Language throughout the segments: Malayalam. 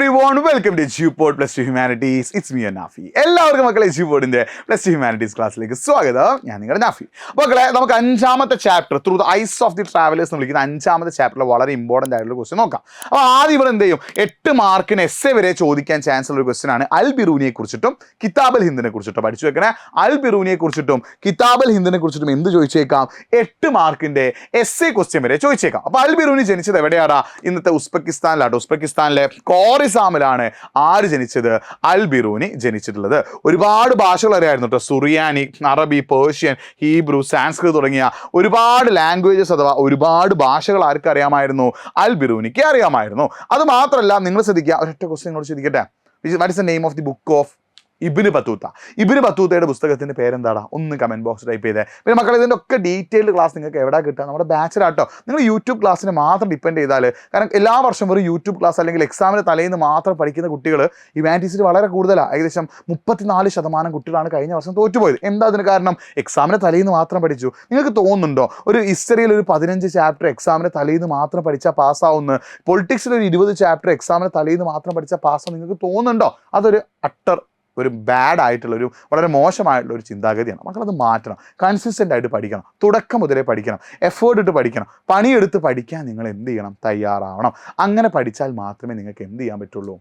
everyone, welcome to Juport Plus 2 Humanities. It's me and Nafi. എല്ലാവർക്കും മക്കളെ ജൂപോർട്ടിന്റെ പ്ലസ് ടു ഹ്യൂമാനിറ്റീസ് ക്ലാസ്സിലേക്ക് സ്വാഗതം. ഞാൻ നിങ്ങളുടെ നാഫി. മക്കളെ, നമുക്ക് അഞ്ചാമത്തെ chapter through the ice of the travellers എന്ന് വിളിക്കുന്ന അഞ്ചാമത്തെ ചാപ്റ്ററിൽ വളരെ ഇമ്പോർട്ടൻ്റ് ആയിട്ടുള്ള ക്വസ്റ്റ്യൻ നോക്കാം. അപ്പോൾ ആദ്യം ഇവിടെ എന്ത് ചെയ്യും, 8 മാർക്കിന് എസ്സേ വരെ ചോദിക്കാൻ ചാൻസ് ഉള്ള ഒരു ക്വസ്റ്റ്യൻ ആണ് അൽ ബിറൂനിയെ കുറിച്ചിട്ടും കിതാബൽ ഹിന്ദിനെ കുറിച്ചിട്ടും. പഠിച്ചു വെക്കണേ, അൽ ബിറൂനിയെ കുറിച്ചിട്ടും കിതാബൽ ഹിന്ദിനെ കുറിച്ചിട്ടും എന്ത് ചോദിച്ചേക്കാം, 8 മാർക്കിന്റെ എസ്സേ ക്വസ്റ്റ്യൻ വരെ ചോദിച്ചേക്കാം. അപ്പോൾ അൽ ബിറൂനി ജനിച്ചത് എവിടെയാടാ? ഇന്നത്തെ ഉസ്ബെക്കിസ്ഥാനിലാട്ടോ. ഉസ്ബെക്കിസ്ഥാനിലെ കോറിസാമിലാണ് ആര് ജനിച്ചത്? അൽ ബിറൂനി ജനിച്ചിട്ടുള്ളത്. ഒരുപാട് ഭാഷകൾ അറിയായിരുന്നു കേട്ടോ. സുറിയാനിക്, അറബി, പേർഷ്യൻ, ഹീബ്രു, സാൻസ്ക്രിത് തുടങ്ങിയ ഒരുപാട് ലാംഗ്വേജസ് അഥവാ ഒരുപാട് ഭാഷകൾ ആർക്ക് അറിയാമായിരുന്നു? അൽ ബിറൂനിക്ക് അറിയാമായിരുന്നു. അത് മാത്രമല്ല, നിങ്ങൾ ശ്രദ്ധിക്കുക, ഒരൊറ്റ ക്വസ്റ്റ്യൻ നിങ്ങളോട് ചോദിക്കട്ടെ. What is the name of the book of Ibn Battuta? Ibn ബത്തൂത്തയുടെ പുസ്തകത്തിന്റെ പേരെന്താടാ? ഒന്ന് കമന്റ് ബോക്സ് ടൈപ്പ് ചെയ്തേ. പിന്നെ മക്കളെ, ഇതിൻ്റെ ഒക്കെ ഡീറ്റെയിൽഡ് ക്ലാസ് നിങ്ങൾക്ക് എവിടെ കിട്ടുക? നമ്മുടെ ബാച്ചിലാട്ടോ. നിങ്ങൾ യൂട്യൂബ് ക്ലാസ്സിനെ മാത്രം ഡിപ്പെൻഡ് ചെയ്താൽ, കാരണം എല്ലാ വർഷം ഒരു യൂട്യൂബ് ക്ലാസ് അല്ലെങ്കിൽ എക്സാമിന് തലേന്ന് മാത്രം പഠിക്കുന്ന കുട്ടികൾ ഹ്യൂമാനിറ്റീസിൽ വളരെ കൂടുതലാണ്. ഏകദേശം 34% കുട്ടികളാണ് കഴിഞ്ഞ വർഷം തോറ്റുപോയത്. എന്താ അതിന് കാരണം? എക്സാമിന് തലേന്ന് മാത്രം പഠിച്ചു. നിങ്ങൾക്ക് തോന്നുന്നുണ്ടോ ഒരു ഹിസ്റ്ററിയിൽ ഒരു 15 ചാപ്റ്റർ എക്സാമിന് തലേന്ന് മാത്രം പഠിച്ചാൽ പാസ്സാവുന്നു? പൊളിറ്റിക്സിൽ ഒരു 20 ചാപ്റ്റർ എക്സാമിന് തലേന്ന് മാത്രം പഠിച്ചാൽ പാസ്സാവും? നിങ്ങൾക്ക് തോന്നുന്നുണ്ടോ? അതൊരു ഒരു ബാഡ് ആയിട്ടുള്ള ഒരു വളരെ മോശമായിട്ടുള്ള ഒരു ചിന്താഗതിയാണ്. മക്കളത് മാറ്റണം. കൺസിസ്റ്റൻ്റ് ആയിട്ട് പഠിക്കണം. തുടക്കം മുതലേ പഠിക്കണം. എഫേർട്ട് ഇട്ട് പഠിക്കണം. പണിയെടുത്ത് പഠിക്കാൻ നിങ്ങൾ എന്ത് ചെയ്യണം? തയ്യാറാവണം. അങ്ങനെ പഠിച്ചാൽ മാത്രമേ നിങ്ങൾക്ക് എന്ത് ചെയ്യാൻ പറ്റുള്ളൂ?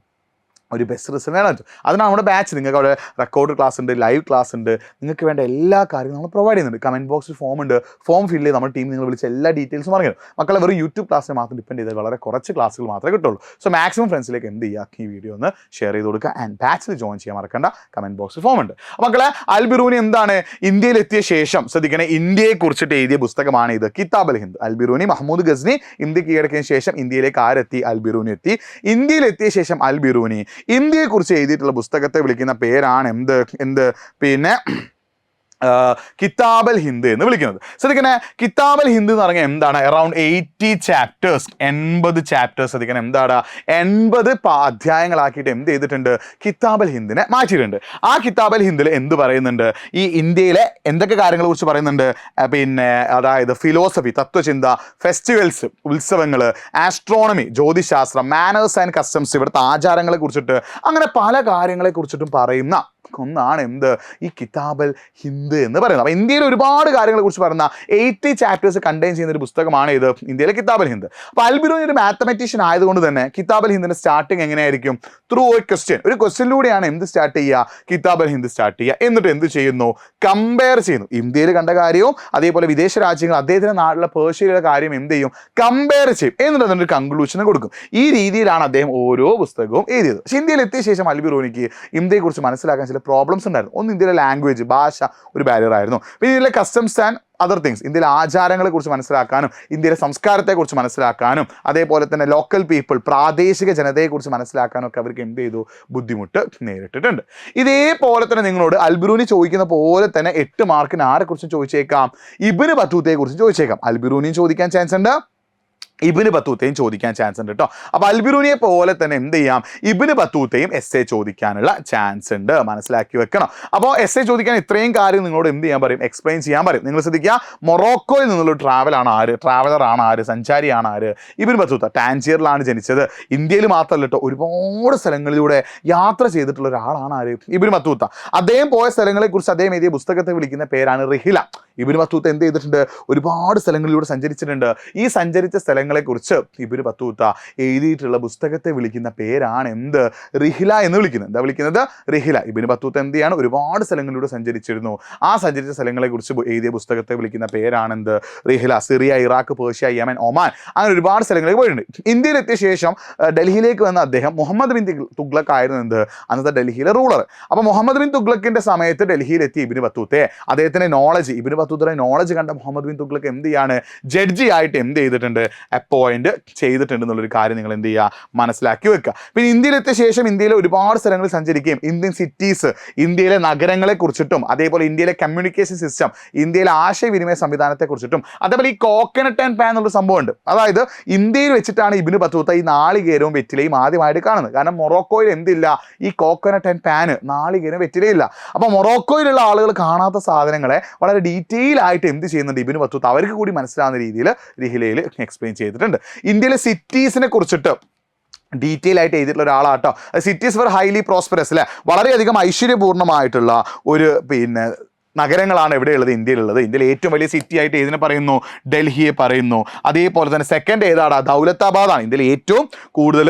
ഒരു ബെസ്റ്റ് റിസൾട്ട് നേടാൻ പറ്റും. അതിനാണ് നമ്മുടെ ബാച്ച്. നിങ്ങൾക്ക് അവിടെ റെക്കോർഡ് ക്ലാസ് ഉണ്ട്, ലൈവ് ക്ലാസ് ഉണ്ട്. നിങ്ങൾക്ക് വേണ്ട എല്ലാ കാര്യങ്ങളും നമ്മൾ പ്രൊവൈഡ് ചെയ്യുന്നുണ്ട്. കമൻറ്റ് ബോക്സിൽ ഫോം ഉണ്ട്. ഫോം ഫില്ല് ചെയ്ത് നമ്മുടെ ടീം നിങ്ങൾ വിളിച്ച എല്ലാ ഡീറ്റെയിൽസും അറിയണം. മക്കളെ, വെറും യൂട്യൂബ് ക്ലാസ്സിനെ മാത്രം ഡിപ്പെൻഡ് ചെയ്താൽ വളരെ കുറച്ച് ക്ലാസ്സുകൾ മാത്രമേ കിട്ടുള്ളൂ. സോ മാക്സിമം ഫ്രണ്ട്സിലേക്ക് എന്ത് ചെയ്യുക, ഈ വീഡിയോ ഒന്ന് ഷെയർ ചെയ്ത് കൊടുക്കുക. ആൻഡ് ബാച്ചിൽ ജോയിൻ ചെയ്യാൻ മറക്കണ്ട. കമൻറ്റ് ബോക്സിൽ ഫോം ഉണ്ട്. മക്കളെ, അൽ ബിറൂനി എന്താണ്? ഇന്ത്യയിലെത്തിയ ശേഷം ശ്രദ്ധിക്കണേ, ഇന്ത്യയെ കുറിച്ചിട്ട് എഴുതിയ പുസ്തകമാണ് ഇത്, കിതാബൽ ഹിന്ദ്. അൽ ബിറൂനി, മഹ്മൂദ് ഗസ്നി ഇന്ത്യ കീഴടക്കിയതിന് ശേഷം ഇന്ത്യയിലേക്ക് ആരെത്തി? അൽ ബിറൂനി എത്തി. ഇന്ത്യയിലെത്തിയ ശേഷം അൽ ബിറൂനി ഇന്ത്യയെക്കുറിച്ച് എഴുതിയിട്ടുള്ള പുസ്തകത്തെ വിളിക്കുന്ന പേരാണ് പിന്നെ കിതാബൽ ഹിന്ദ് എന്ന് വിളിക്കുന്നത്. ശ്രദ്ധിക്കണേ, കിതാബൽ ഹിന്ദ് എന്ന് പറഞ്ഞാൽ എന്താണ്? Around 80 chapters, 80 chapters. ശ്രദ്ധിക്കണം, എന്താണ്? 80 അധ്യായങ്ങളാക്കിയിട്ട് എന്ത് ചെയ്തിട്ടുണ്ട്? കിതാബൽ ഹിന്ദിനെ മാറ്റിയിട്ടുണ്ട്. ആ കിതാബൽ ഹിന്ദിൽ എന്ത് പറയുന്നുണ്ട്? ഈ ഇന്ത്യയിലെ എന്തൊക്കെ കാര്യങ്ങളെ കുറിച്ച് പറയുന്നുണ്ട്? പിന്നെ അതായത് ഫിലോസഫി, തത്വചിന്ത, ഫെസ്റ്റിവൽസ്, ഉത്സവങ്ങൾ, ആസ്ട്രോണമി, ജ്യോതിശാസ്ത്രം, മാനേഴ്സ് ആൻഡ് കസ്റ്റംസ്, ഇവിടുത്തെ ആചാരങ്ങളെ കുറിച്ചിട്ട്, അങ്ങനെ പല കാര്യങ്ങളെ കുറിച്ചിട്ടും പറയുന്ന ഒന്നാണ് എന്ത്? ഈ കിതാബൽ ഹിന്ദ് എന്ന് പറയുന്നത്. അപ്പോൾ ഇന്ത്യയിൽ ഒരുപാട് കാര്യങ്ങളെ കുറിച്ച് പറയുന്ന 80 ചാപ്റ്റേഴ്സ് കണ്ടെയ്ൻ ചെയ്യുന്ന ഒരു പുസ്തകമാണ് ഇത്, ഇന്ത്യയിലെ കിതാബൽ ഹിന്ദ്. അപ്പോൾ അൽ ബിറൂനി ഒരു മാത്തമാറ്റീഷ്യൻ ആയതുകൊണ്ട് തന്നെ കിതാബൽ ഹിന്ദിന്റെ സ്റ്റാർട്ടിങ് എങ്ങനെയായിരിക്കും? Through A question. ഒരു ക്വസ്റ്റ്യനിലൂടെയാണ് എന്ത് സ്റ്റാർട്ട് ചെയ്യുക? കിതാബൽ ഹിന്ദ് സ്റ്റാർട്ട് ചെയ്യുക. എന്നിട്ട് എന്ത് ചെയ്യുന്നു? കമ്പയർ ചെയ്യുന്നു. ഇന്ത്യയിൽ കണ്ട കാര്യവും അതേപോലെ വിദേശ രാജ്യങ്ങൾ, അദ്ദേഹത്തിന്റെ നാട്ടിലെ പേർഷ്യയിലെ കാര്യം എന്ത് ചെയ്യും? കമ്പയർ ചെയ്യും. എന്നിട്ട് അതിനൊരു കൺക്ലൂഷന് കൊടുക്കും. ഈ രീതിയിലാണ് അദ്ദേഹം ഓരോ പുസ്തകവും എഴുതിയത്. പക്ഷേ ഇന്ത്യയിൽ എത്തിയ ശേഷം അൽ ബിറൂനിക്ക് ഇന്ത്യയെക്കുറിച്ച് മനസ്സിലാക്കാൻ ചില പ്രോബ്ലംസ് ഉണ്ടായിരുന്നു. ഒന്ന്, ഇന്ത്യയിലെ ലാംഗ്വേജ്, ഭാഷ ഒരു ബാരിയർ ആയിരുന്നു. പിന്നെ ഇന്ത്യയിലെ കസ്റ്റംസ് ആൻഡ് അതർ തിങ്സ്, ഇന്ത്യയിലെ ആചാരങ്ങളെ കുറിച്ച് മനസ്സിലാക്കാനും ഇന്ത്യയിലെ സംസ്കാരത്തെക്കുറിച്ച് മനസ്സിലാക്കാനും അതേപോലെ തന്നെ ലോക്കൽ പീപ്പിൾ, പ്രാദേശിക ജനതയെക്കുറിച്ച് മനസ്സിലാക്കാനും ഒക്കെ അവർക്ക് എന്ത് ചെയ്തു? ബുദ്ധിമുട്ട് നേരിട്ടിട്ടുണ്ട്. ഇതേപോലെ തന്നെ നിങ്ങളോട് അൽ ബിറൂനി ചോദിക്കുന്ന പോലെ തന്നെ 8 മാർക്കിന് ആരെക്കുറിച്ചും ചോദിച്ചേക്കാം? ഇബ്നു ബത്തൂത്തയെക്കുറിച്ച് ചോദിച്ചേക്കാം. അൽ ബിറൂനിയും ചോദിക്കാൻ ചാൻസ് ഉണ്ട്, ഇബ്നു ബത്തൂത്തയും ചോദിക്കാൻ ചാൻസ് ഉണ്ട് കേട്ടോ. അപ്പോൾ അൽ ബിറൂനിയെ പോലെ തന്നെ എന്ത് ചെയ്യാം? ഇബ്നു ബത്തൂത്തയും എസ്സേ ചോദിക്കാനുള്ള ചാൻസ് ഉണ്ട്. മനസ്സിലാക്കി വെക്കണം. അപ്പോൾ എസ്സേ ചോദിക്കാൻ ഇത്രയും കാര്യം നിങ്ങളോട് എന്ത് ചെയ്യാൻ പറയും? എക്സ്പ്ലെയിൻ ചെയ്യാൻ പറയും. നിങ്ങൾ ശ്രദ്ധിക്കുക, മൊറോക്കോയിൽ നിന്നുള്ള ട്രാവലറാണ് ആര്? സഞ്ചാരിയാണ് ആര്? ഇബ്നു ബത്തൂത്ത. ടാൻജിയറിലാണ് ജനിച്ചത്. ഇന്ത്യയിൽ മാത്രമല്ല കേട്ടോ, ഒരുപാട് സ്ഥലങ്ങളിലൂടെ യാത്ര ചെയ്തിട്ടുള്ള ഒരാളാണ് ആര്? ഇബ്നു ബത്തൂത്ത. അദ്ദേഹം പോയ സ്ഥലങ്ങളെക്കുറിച്ച് അദ്ദേഹം എഴുതിയ പുസ്തകത്തെ വിളിക്കുന്ന പേരാണ് റിഹില. ഇബ്നു ബത്തൂത്ത എന്ത് ചെയ്തിട്ടുണ്ട്? ഒരുപാട് സ്ഥലങ്ങളിലൂടെ സഞ്ചരിച്ചിട്ടുണ്ട്. ഈ സഞ്ചരിച്ച സ്ഥലങ്ങളെക്കുറിച്ച് ഇബ്നു ബത്തൂത്ത എഴുതിയിട്ടുള്ള പുസ്തകത്തെ വിളിക്കുന്ന പേരാണ് എന്ത്? റിഹില എന്ന് വിളിക്കുന്നത്. എന്താ വിളിക്കുന്നത്? റിഹില. ഇബ്നു ബത്തൂത്ത എന്ത് ചെയ്യാണ്? ഒരുപാട് സ്ഥലങ്ങളിലൂടെ സഞ്ചരിച്ചിരുന്നു. ആ സഞ്ചരിച്ച സ്ഥലങ്ങളെക്കുറിച്ച് എഴുതിയ പുസ്തകത്തെ വിളിക്കുന്ന പേരാണ് എന്ത്? Rihla. Syria, Iraq, Persia, Yemen, Oman, അങ്ങനെ ഒരുപാട് സ്ഥലങ്ങളിൽ പോയിട്ടുണ്ട്. ഇന്ത്യയിലെത്തിയ ശേഷം ഡൽഹിയിലേക്ക് വന്ന അദ്ദേഹം മുഹമ്മദ് ബിൻ തുഗ്ലക്ക് ആയിരുന്നു എന്ത്? അന്നത്തെ ഡൽഹിയിലെ റൂളർ. അപ്പോൾ മുഹമ്മദ് ബിൻ തുഗ്ലക്കിന്റെ സമയത്ത് ഡൽഹിയിലെത്തിയ ഇബ്നു ബത്തൂത്തയെ, അദ്ദേഹത്തിന്റെ നോളജ്, ഇബ്നു ബത്തൂത്തയുടെ നോളജ് കണ്ട മുഹമ്മദ് ബിൻ തുഗ്ലക്ക് എന്ത് ചെയ്യാണ്? ജഡ്ജി ആയിട്ട് എന്ത് ചെയ്തിട്ടുണ്ട്? അപ്പോയിന്റ് ചെയ്തിട്ടുണ്ട് എന്നുള്ളൊരു കാര്യം നിങ്ങൾ എന്ത് ചെയ്യുക? മനസ്സിലാക്കി വെക്കുക. പിന്നെ ഇന്ത്യയിലെത്തിയ ശേഷം ഇന്ത്യയിലെ ഒരുപാട് സ്ഥലങ്ങളിൽ സഞ്ചരിക്കുകയും ഇന്ത്യൻ സിറ്റീസ്, ഇന്ത്യയിലെ നഗരങ്ങളെ കുറിച്ചിട്ടും അതേപോലെ ഇന്ത്യയിലെ കമ്മ്യൂണിക്കേഷൻ സിസ്റ്റം, ഇന്ത്യയിലെ ആശയവിനിമയ സംവിധാനത്തെ കുറിച്ചിട്ടും, അതേപോലെ ഈ കോക്കനട്ട് ആൻഡ് പാൻ എന്നുള്ള സംഭവമുണ്ട്. അതായത് ഇന്ത്യയിൽ വെച്ചിട്ടാണ് ഇബ്നു ബത്തൂത്ത ഈ നാളികേരവും വെറ്റിലയും ആദ്യമായിട്ട് കാണുന്നത്. കാരണം മൊറോക്കോയിൽ എന്തില്ല? ഈ കോക്കനട്ട് ആൻഡ് പാന്, നാളികേരം വെറ്റിലയില്ല. അപ്പോൾ മൊറോക്കോയിലുള്ള ആളുകൾ കാണാത്ത സാധനങ്ങളെ വളരെ ഡീറ്റെയിൽ ആയിട്ട് എന്ത് ചെയ്യുന്നുണ്ട്? ഇബ്നു ബത്തൂത്ത അവർക്ക് കൂടി മനസ്സിലാവുന്ന രീതിയിൽ റിഹിലയിൽ എക്സ്പ്ലെയിൻ ചെയ്തിട്ടുണ്ട്. ഇന്ത്യയിലെ സിറ്റീസിനെ കുറിച്ചിട്ട് ഡീറ്റെയിൽ ആയിട്ട് എഴുതിയിട്ടുള്ള ഒരാളാട്ടോ. സിറ്റീസ് വർ ഹൈലി പ്രോസ്പെറസ് അല്ലേ, വളരെയധികം ഐശ്വര്യപൂർണ്ണമായിട്ടുള്ള ഒരു നഗരങ്ങളാണ് എവിടെയുള്ളത്, ഇന്ത്യയിലുള്ളത്. ഇന്ത്യയിൽ ഏറ്റവും വലിയ സിറ്റി ആയിട്ട് ഏതിനെ പറയുന്നു, ഡൽഹിയെ പറയുന്നു. അതേപോലെ തന്നെ സെക്കൻഡ് ഏതാണ്, ദൗലത്താബാദാണ്. ഇന്ത്യയിൽ ഏറ്റവും കൂടുതൽ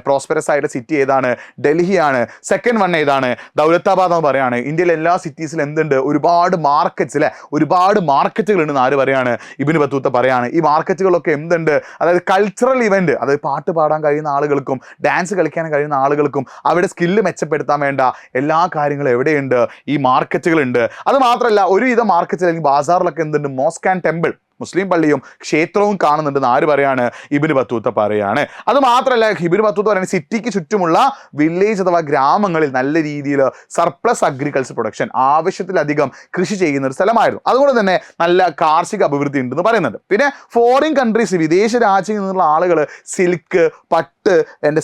പ്രോസ്പെറസ് ആയിട്ട് സിറ്റി ഏതാണ്, ഡൽഹിയാണ്. സെക്കൻഡ് വൺ ഏതാണ്, ദൗലത്താബാദ് എന്ന് പറയാണ്. ഇന്ത്യയിലെ എല്ലാ സിറ്റീസിലും എന്തുണ്ട്, ഒരുപാട് മാർക്കറ്റ്സ് അല്ലെ, ഒരുപാട് മാർക്കറ്റുകൾ ഉണ്ടെന്ന് ആര് പറയാണ്, ഇബ്നു ബത്തൂത്ത പറയാണ്. ഈ മാർക്കറ്റുകളൊക്കെ എന്തുണ്ട്, അതായത് കൾച്ചറൽ ഇവന്റ്, അതായത് പാട്ട് പാടാൻ കഴിയുന്ന ആളുകൾക്കും ഡാൻസ് കളിക്കാൻ കഴിയുന്ന ആളുകൾക്കും അവരുടെ സ്കില്ല് മെച്ചപ്പെടുത്താൻ വേണ്ട എല്ലാ കാര്യങ്ങളും എവിടെയുണ്ട്, ഈ മാർക്കറ്റുകളുണ്ട്. അത് മാത്രമല്ല, ഒരുവിധ മാർക്കറ്റിൽ അല്ലെങ്കിൽ ബാസാറിലൊക്കെ എന്തുണ്ട്, മോസ്ക് ആൻഡ് ടെമ്പിൾ, മുസ്ലിം പള്ളിയും ക്ഷേത്രവും കാണുന്നുണ്ടെന്ന് ആര് പറയാണ്, ഇബ്നു ബത്തൂത്ത പറയാണ്. അത് മാത്രമല്ല, ഇബ്നു ബത്തൂത്ത പറയുന്നത് സിറ്റിക്ക് ചുറ്റുമുള്ള വില്ലേജ് അഥവാ ഗ്രാമങ്ങളിൽ നല്ല രീതിയിൽ സർപ്ലസ് അഗ്രികൾച്ചർ പ്രൊഡക്ഷൻ, ആവശ്യത്തിലധികം കൃഷി ചെയ്യുന്ന ഒരു സ്ഥലമായിരുന്നു. അതുകൊണ്ട് തന്നെ നല്ല കാർഷിക അഭിവൃദ്ധി ഉണ്ടെന്ന് പറയുന്നുണ്ട്. പിന്നെ ഫോറിൻ കൺട്രീസ്, വിദേശ രാജ്യങ്ങളിൽ നിന്നുള്ള ആളുകൾ സിൽക്ക്, പട്ട്,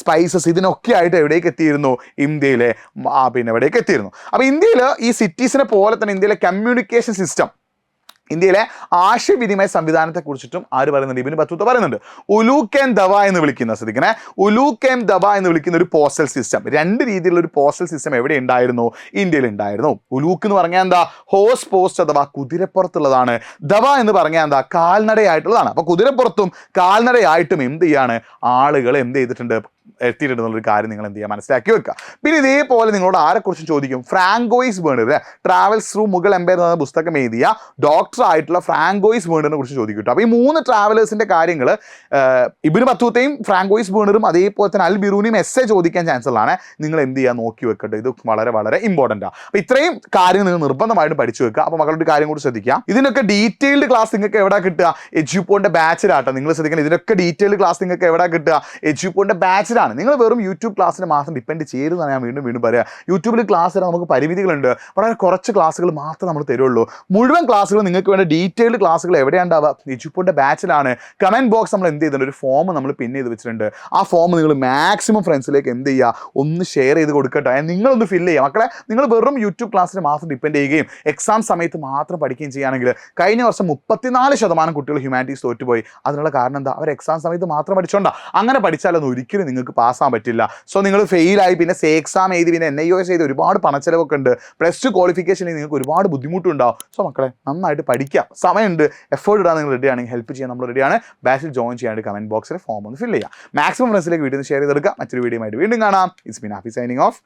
സ്പൈസസ് ഇതിനൊക്കെ ആയിട്ട് എവിടേക്ക് എത്തിയിരുന്നു, ഇന്ത്യയിലെ എവിടേക്ക് എത്തിയിരുന്നു. അപ്പോൾ ഇന്ത്യയിൽ ഈ സിറ്റീസിനെ പോലെ തന്നെ ഇന്ത്യയിലെ കമ്മ്യൂണിക്കേഷൻ സിസ്റ്റം, ഇന്ത്യയിലെ ആശയവിനിമയ സംവിധാനത്തെ കുറിച്ചിട്ടും ആര് പറയുന്നുണ്ട്, ഇബ്നു ബത്തൂത്ത പറയുന്നുണ്ട്. ഉലൂക്ക് ആൻഡ് ദവ എന്ന് വിളിക്കുന്ന ശ്രദ്ധിക്കണേ, ഉലൂക്ക് ആൻഡ് ദവ എന്ന് വിളിക്കുന്ന ഒരു പോസ്റ്റൽ സിസ്റ്റം, രണ്ട് രീതിയിലുള്ള ഒരു പോസ്റ്റൽ സിസ്റ്റം എവിടെ ഉണ്ടായിരുന്നു, ഇന്ത്യയിൽ ഉണ്ടായിരുന്നു. ഉലൂക്ക് എന്ന് പറഞ്ഞാൽ എന്താ, ഹോഴ്സ് പോസ്റ്റ് അഥവാ കുതിരപ്പുറത്തുള്ളതാണ്. ദവ എന്ന് പറഞ്ഞാൽ എന്താ, കാൽനടയായിട്ടുള്ളതാണ്. അപ്പൊ കുതിരപ്പുറത്തും കാൽനടയായിട്ടും എന്ത് ചെയ്യാണ്, ആളുകൾ എന്ത് ചെയ്തിട്ടുണ്ട്, എത്തിയിട്ടുണ്ടെന്നുള്ളൊരു കാര്യം നിങ്ങൾ എന്ത് ചെയ്യുക, മനസ്സിലാക്കി വെക്കുക. പിന്നെ ഇതേപോലെ നിങ്ങളോട് ആരെക്കുറിച്ചും ചോദിക്കും, ഫ്രാങ്കോയിസ് ബേണർ അല്ലെ, ട്രാവൽസ് ത്രൂ മുഗൾ എംപയർ എന്ന പുസ്തകം എഴുതിയ ഡോക്ടർ ആയിട്ടുള്ള ഫ്രാങ്കോയിസ് ബേണറിനെ കുറിച്ച് ചോദിക്കും. അപ്പോൾ ഈ 3 ട്രാവലേഴ്സിന്റെ കാര്യങ്ങൾ ഇബ്നു ബത്തൂത്തയും ഫ്രാങ്കോയിസ് ബേണറും അതേപോലെ തന്നെ അൽ ബിറൂനിയും എസ്സേ ചോദിക്കാൻ ചാൻസ് ഉള്ളതാണ്. നിങ്ങൾ എന്ത് ചെയ്യുക, നോക്കി വെക്കട്ടെ. ഇത് വളരെ വളരെ ഇമ്പോർട്ടൻ്റ് ആണ്. അപ്പോൾ ഇത്രയും കാര്യങ്ങൾ നിങ്ങൾ നിർബന്ധമായിട്ടും പഠിച്ചു വെക്കുക. അപ്പോൾ മക്കളുടെ കാര്യം കൂടി ശ്രദ്ധിക്കുക. ഇതിനൊക്കെ ഡീറ്റെയിൽഡ് ക്ലാസ് നിങ്ങൾക്ക് എവിടെ കിട്ടുക, എജ്യൂപോണിന്റെ ബാച്ചിലാട്ടോ. നിങ്ങൾ ശ്രദ്ധിക്കണം, ഇതിനൊക്കെ ഡീറ്റെയിൽഡ് ക്ലാസ് നിങ്ങൾക്ക് എവിടെ കിട്ടുക, എജ്യൂപോണിന്റെ ബാച്ചിലാണ്. നിങ്ങൾ വെറും യൂട്യൂബ് ക്ലാസ്സിന് മാത്രം ഡിപ്പെൻഡ് ചെയ്തെന്നാണ് ഞാൻ വീണ്ടും പറയാം. യൂട്യൂബിൽ ക്ലാസ് തരാൻ നമുക്ക് പരിമിതികളുണ്ട്. വളരെ കുറച്ച് ക്ലാസ്സുകൾ മാത്രമേ നമ്മൾ തരുള്ളൂ. മുഴുവൻ ക്ലാസ്സുകൾ നിങ്ങൾക്ക് വേണ്ട ഡീറ്റെയിൽഡ് ക്ലാസ്സുകൾ എവിടെയുണ്ടാവുക, എജ്യൂപോണിന്റെ ബാച്ചിലാണ്. കമന്റ് ബോക്സ് നമ്മൾ എന്ത് ചെയ്തിട്ടുണ്ട്, ഒരു ഫോം നമ്മൾ പിൻ ചെയ്ത് വെച്ചിട്ടുണ്ട്. ആ ഫോം നിങ്ങൾ മാക്സിമം ഫ്രണ്ട്സിലേക്ക് എന്ത് ചെയ്യുക, ഒന്ന് ഷെയർ ചെയ്ത് കൊടുക്കട്ടെ. നിങ്ങളൊന്ന് ഫില്ല് ചെയ്യുക. മക്കളെ, നിങ്ങൾ വെറും യൂട്യൂബ് ക്ലാസ്സിന് മാത്രം ഡിപ്പെൻഡ് ചെയ്യുകയും എക്സാം സമയത്ത് മാത്രം പഠിക്കുകയും ചെയ്യുകയാണെങ്കിൽ, കഴിഞ്ഞ വർഷം 34% കുട്ടികൾ ഹ്യൂമാനിറ്റീസ് തോറ്റുപോയി. അതിനുള്ള കാരണം എന്താ, അവർ എക്സാം സമയത്ത് മാത്രം പഠിച്ചോണ്ടാ. അങ്ങനെ പഠിച്ചാലൊന്നും ഒരിക്കലും നിങ്ങൾക്ക് പാസ്സാൻ പറ്റില്ല. സോ നിങ്ങൾ ഫെയിലായി, പിന്നെ സേ എക്സാം എഴുതി, പിന്നെ NIOS ചെയ്ത് ഒരുപാട് പണച്ചെലവൊക്കെ ഉണ്ട്. +2 ക്വാളിഫിക്കേഷനിൽ നിങ്ങൾക്ക് ഒരുപാട് ബുദ്ധിമുട്ടുണ്ടാവും. സോ മക്കളെ, നന്നായിട്ട് പഠിക്കുക. സമയമുണ്ട്, എഫേർട്ട് ഇടാൻ നിങ്ങൾ റെഡിയാണെങ്കിൽ ഹെൽപ്പ് ചെയ്യാൻ നമ്മൾ റെഡിയാണ്. ബാച്ചിൽ ജോയിൻ ചെയ്യാണ്ട് കമന്റ് ബോക്സിൽ ഫോം ഒന്ന് ഫില്ല് ചെയ്യുക. മാക്സിമം ഫ്രണ്ട്സിലേക്ക് വീഡിയോ ഷെയർ ചെയ്തെടുക്കുക. മറ്റൊരു വീഡിയോ ആയിട്ട് വീണ്ടും കാണാം. It's been happy signing off.